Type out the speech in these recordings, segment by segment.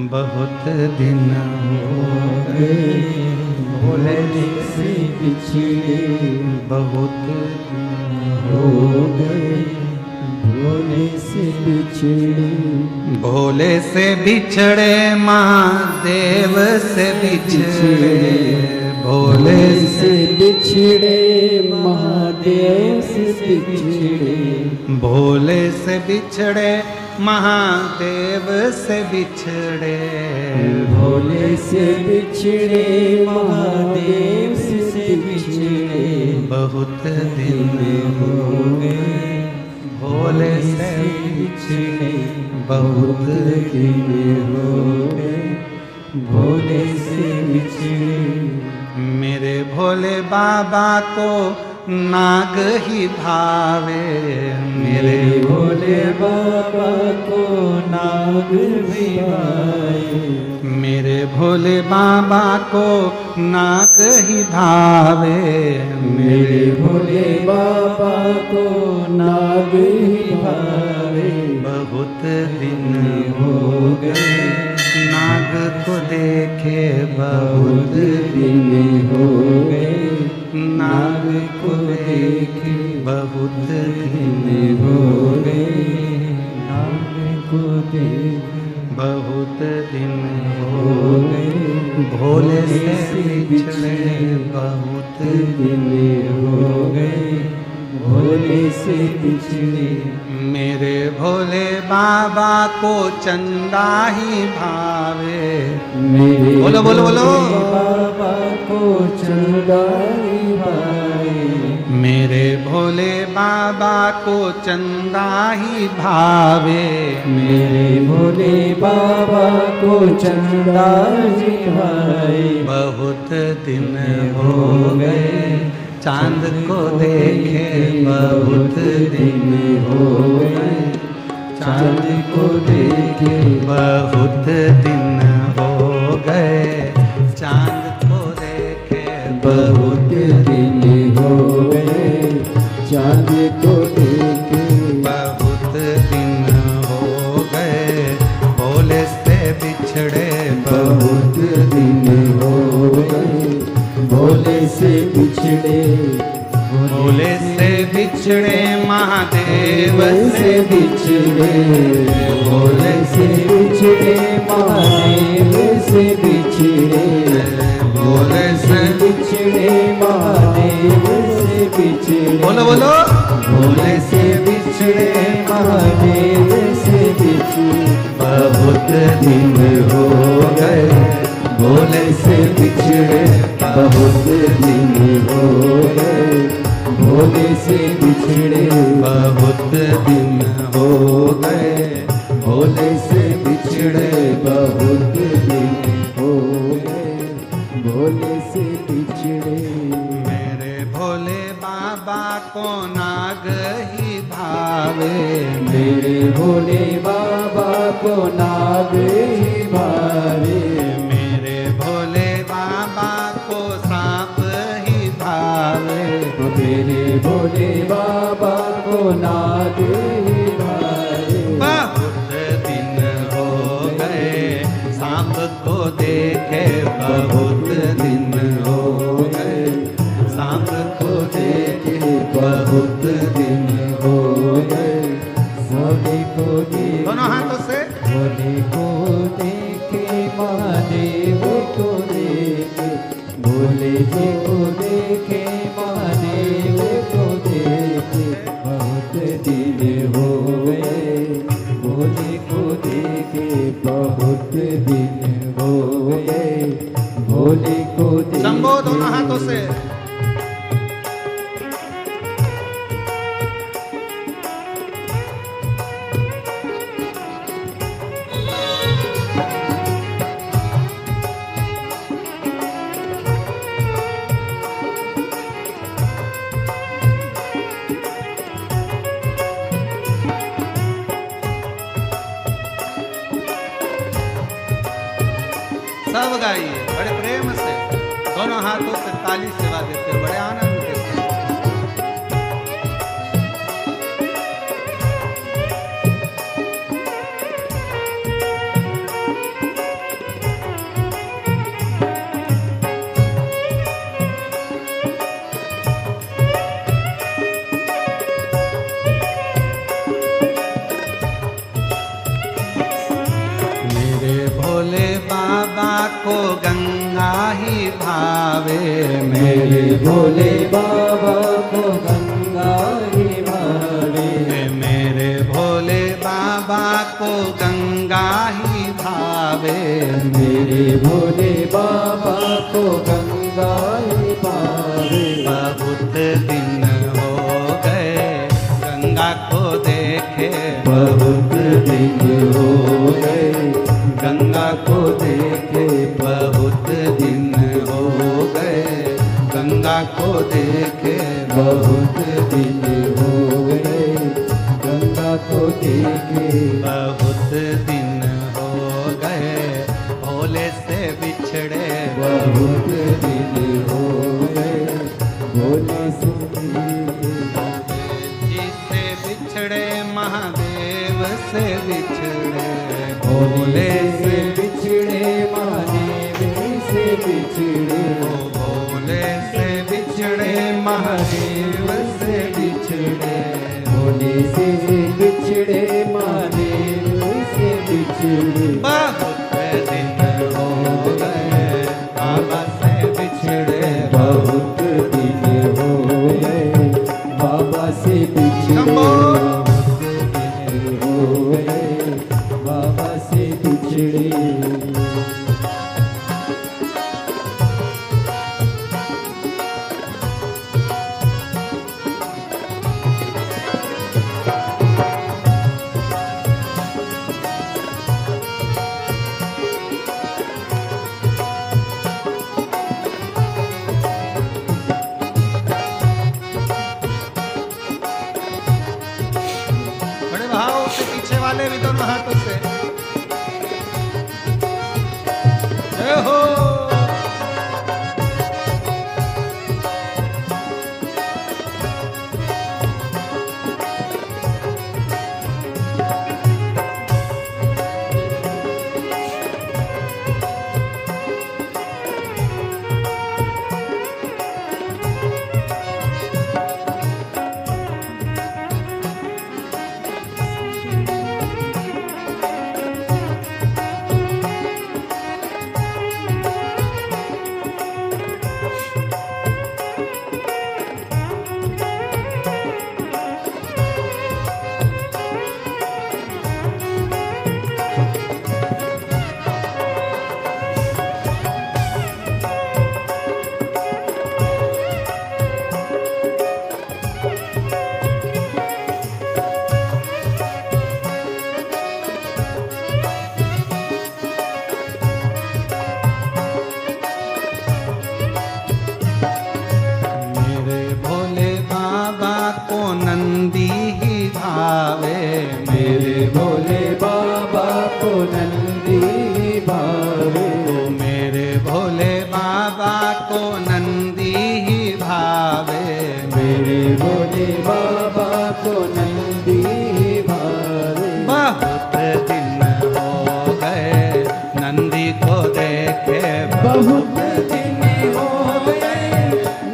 बहुत दिन हो गए भोले से बिछड़े, बहुत दिन हो गए भोले से बिछड़े। भोले से बिछड़े महादेव से बिछड़े, भोले से बिछड़े महादेव से बिछड़े, भोले से बिछड़े महादेव से बिछड़े, भोले से बिछड़े महादेव से बिछड़े। बहुत दिन हो गए भोले से बिछड़े, बहुत दिन हो गए भोले से बिछड़े। मेरे भोले बाबा को नाग ही भावे, मेरे भोले बाबा को नाग भी भावे, मेरे भोले बाबा को नाग ही भावे, मेरे भोले बाबा को नाग ही भावे। बहुत दिन हो गए नाग को देखे, बहुत दिन हो गए नाग को देखे, बहुत दिन हो गए नाग को देखे, बहुत दिन हो गए भोले से बिछड़े, बहुत दिन हो गए भोले से बिछड़े। मेरे भोले बाबा को चंदा ही भावे, मेरे बोलो बोलो बोलो बाबा को चंदा ही भावे, मेरे भोले बाबा को चंदा ही भावे, मेरे भोले बाबा को चंदा ही भावे। बहुत दिन हो गए चांद को देखे, बहुत दिन हो गए चांद को देखे, बहुत दिन हो गए चांद को देखे, बहुत दिन हो गए चांद को देखे, बहुत दिन हो गए भोले से बिछड़े, बहुत दिन हो गए भोले से बिछड़े, भोले से बिछड़े महादेव से बिछड़े, भोले से बिछड़े महादेव से बिछड़े, भोले से बिछड़े महादेव से बिछड़े। बोलो बोलो भोले से बिछड़े महादेव से बिछड़े। बहुत दिन हो गए भोले से बिछड़े, बहुत दिन हो गए भोले से बिछड़े, बहुत दिन हो गए भोले से बिछड़े, बहुत दिन हो गए भोले से बिछड़े। मेरे भोले बाबा को नाग ही भावे, मेरे भोले बाबा को नाग ही भावे, मेरे भोले बाबा को नाग ही भावे। बहुत दिन हो गए सांप को देखे, बहुत दिन हो गए सांप को देखे, बहुत दिन हो गए भोले को देखे, दोनों हाथों से भोले को देखे महादेव को देखे, भोले जी को देखे महादेव को देखे, बहुत दिन हो गए भोले को देखे, बहुत दिन हो गए भोले को देखे। शंभो दोनों हाथों से सब गाइए बड़े प्रेम से, दोनों हाथों से ताली सेवा देते बड़े आनंद के साथ। मेरे भोले बाबा को गंगा ही भावे, मेरे भोले बाबा को गंगा ही भावे, मेरे भोले बाबा को गंगा ही भावे, मेरे भोले बाबा को गंगा ही भावे। बहुत दिन हो गए गंगा को देखे, बहुत दिन हो गए गंगा को देखे, बहुत दिन हो गए गंगा को देखे, बहुत दिन हो गए गंगा को देखे, बहुत दिन हो गए भोले से बिछड़े, बहुत दिन हो गए भोले से जिससे बिछड़े महादेव से बिछड़े, भोले से बिछड़े महादेव से बिछड़े, भोले से बिछड़े महादेव से बिछड़े, भोले से बिछड़े महादेव से बिछड़े। बहुत दिन हो गए बाबा से बिछड़े, बहुत दिन हो गए बाबा से बिछड़े, बहुत दिन हो गए बाबा से बिछड़े। बड़े भाव से पीछे वाले भी दोनों हाथों से जय हो। मेरे भोले बाबा को नंदी ही भावे, मेरे भोले बाबा को नंदी भावे, मेरे भोले बाबा को नंदी ही भावे, मेरे भोले बाबा को नंदी भावे। बहुत दिन हो गए नंदी को देखे, बहुत दिन हो गए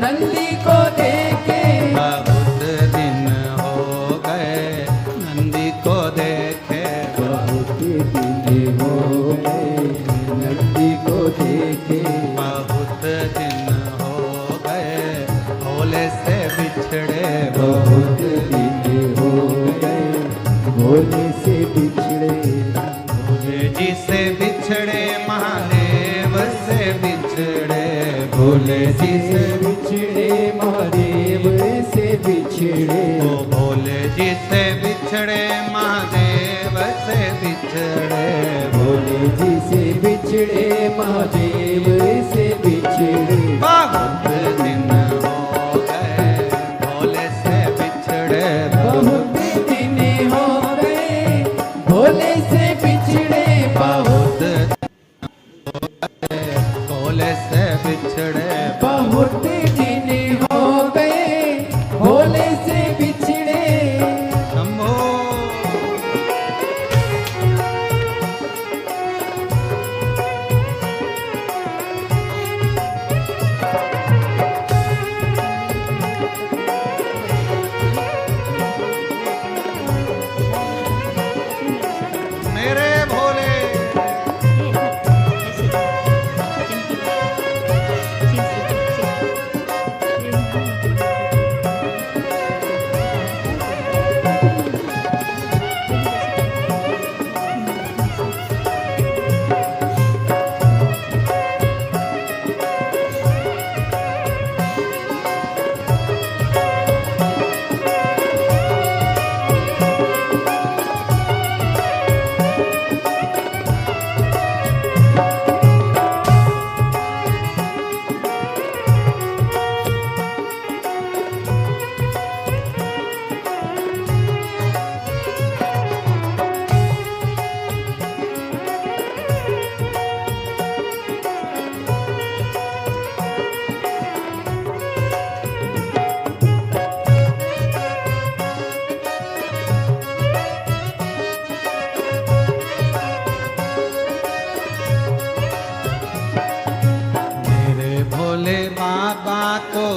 नंदी को देखे, बहुत दिन हो गए नंदी को देखे, बहुत दिन हो गए नंदी को देखे, बहुत दिन हो गए भोले से बिछड़े, बहुत दिन हो गए भोले से बिछड़े, भोले जी से बिछड़े महादेव से बिछड़े, भोले जी से बिछड़े महादेव से बिछड़े, ओ भोले जी से बिछड़े महादेव से बिछड़े, भोले जी से बिछड़े महादेव से बिछड़े। बहुत दिन हो गए भोले से बिछड़े, बहुत दिन हो गए भोले से बिछड़े, बहुत भोले से बिछड़े, बहुत दिन हो गए भोले से बिछड़े। शंभो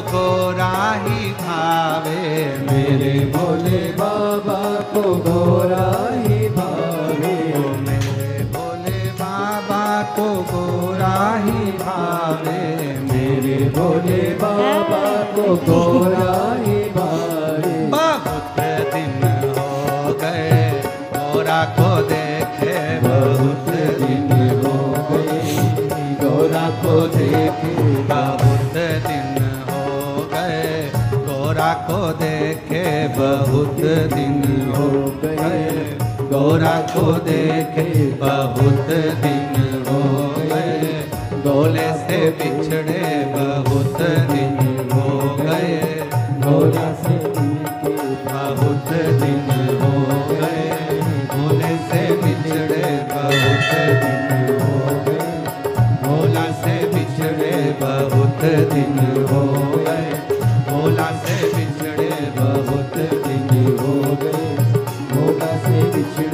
गोरा ही भावे। मेरे भोले बाबा को गोरा ही भावे। मेरे भोले बाबा को गोरा ही भावे। मेरे भोले बाबा को गोरा ही भावे। बहुत दिन हो गए गोरा को देखे, बहुत दिन हो गए गोरा को देखे। बहुत दिन हो गए गोरा को देखे, बहुत दिन हो गए गोरा को देखे, बहुत दिन हो गए गोले से बिछड़े, बहुत दिन हो गए गोरा से बहुत दिन हो गए गोले से बिछड़े, बहुत दिन हो गए गोला से बिछड़े, बहुत दिन हो गए गोला से बिछड़े, बहुत दिन हो गए गोरा से बिछड़े।